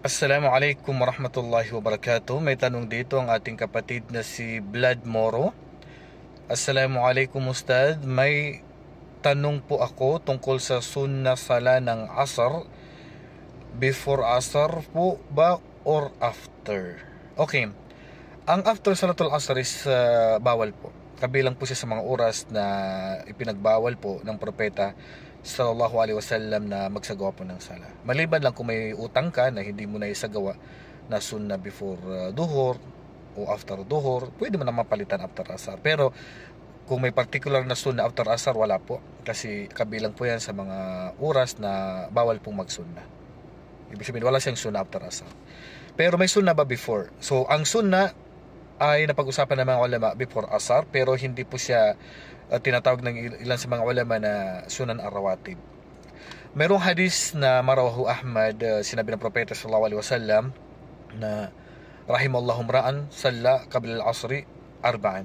Assalamualaikum warahmatullahi wabarakatuh. May tanong dito ang ating kapatid na si Vlad Moro. Assalamualaikum Ustad. May tanong po ako tungkol sa sunnah sala ng Asar. Before Asar po ba or after? Okay. Ang after Salatul Asar is bawal po. Kabilang po siya sa mga oras na ipinagbawal po ng propeta sallallahu alaihi wasallam na magsagawa po ng sala. Maliban lang kung may utang ka na hindi mo na isagawa na sunnah before duhur o after duhur, pwede mo na mapalitan after asar. Pero kung may particular na sunnah after asar, wala po. Kasi kabilang po yan sa mga oras na bawal pong magsunnah. Ibig sabihin, wala siyang sunnah after asar. Pero may sunnah ba before? So, ang sunnah ay napag-usapan ng mga ulama before asar, pero hindi po siya tinatawag ng ilan sa mga ulama na sunan ar-rawatib. Merong hadis na marawahu Ahmad, sinabi ng propeta sallallahu alaihi wasallam na rahimallahu ra'an salla qabla al-asri arba'an.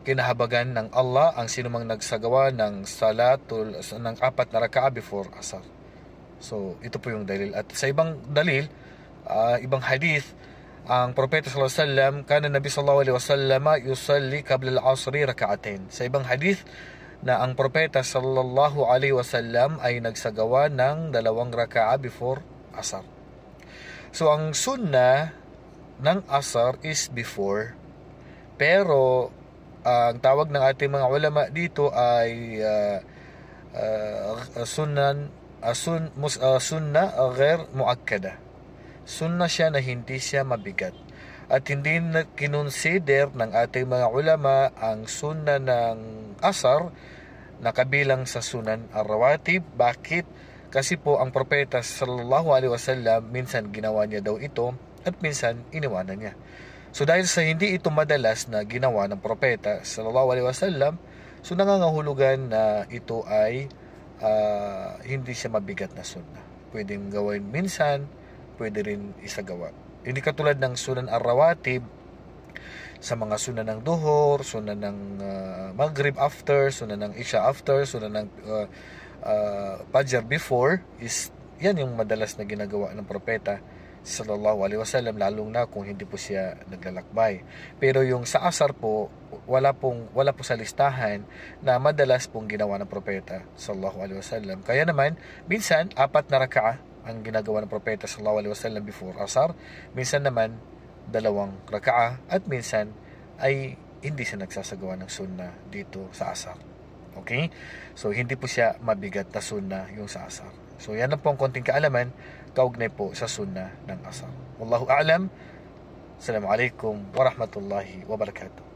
Kinahabagan ng Allah ang sinumang nagsagawa ng salatul ng 4 na raka'a before asar. So ito po yung dalil. At sa ibang dalil, ibang hadith, ang propeta sallallahu alaihi wasallam, kana nabi sallallahu alaihi wasallam yusalli qabla al-asri raka'atain. Sa ibang hadith na ang propeta sallallahu alaihi wasallam ay nagsagawa ng 2 raka'a before asar. So ang sunnah ng asar is before, pero ang tawag ng ating mga ulama dito ay sunnah ghair muakkada. Sunnah siya na hindi siya mabigat. At hindi na kinonsider ng ating mga ulama ang sunnah ng asar na kabilang sa sunan ar-rawatib. Bakit? Kasi po ang propeta sallallahu alaihi wasallam minsan ginawa niya daw ito at minsan iniwanan niya. So dahil sa hindi ito madalas na ginawa ng propeta sallallahu alaihi wasallam, so nangangahulugan na ito ay hindi siya mabigat na sunnah. Pwedeng gawin minsan, pwede rin isagawa. Hindi katulad ng sunan ar-rawatib sa mga sunan ng duhur, sunan ng maghrib after, sunan ng isha after, sunan ng fajr before, is yan yung madalas na ginagawa ng propeta sallallahu alaihi wasallam, lalong na kung hindi po siya naglalakbay. Pero yung sa asar po, wala po sa listahan na madalas pong ginawa ng propeta sallallahu alaihi wasallam. Kaya naman minsan 4 na raka'a ang ginagawa ng propeta sallallahu alaihi wasallam before asar, minsan naman 2 raka'a, at minsan ay hindi siya nagsasagawa ng sunnah dito sa asar. Okay? So hindi po siya mabigat na sunnah yung sa asar. So yan lang po ang konting kaalaman kaugnay po sa sunnah ng asar. Wallahu a'lam. Assalamualaikum warahmatullahi wabarakatuh.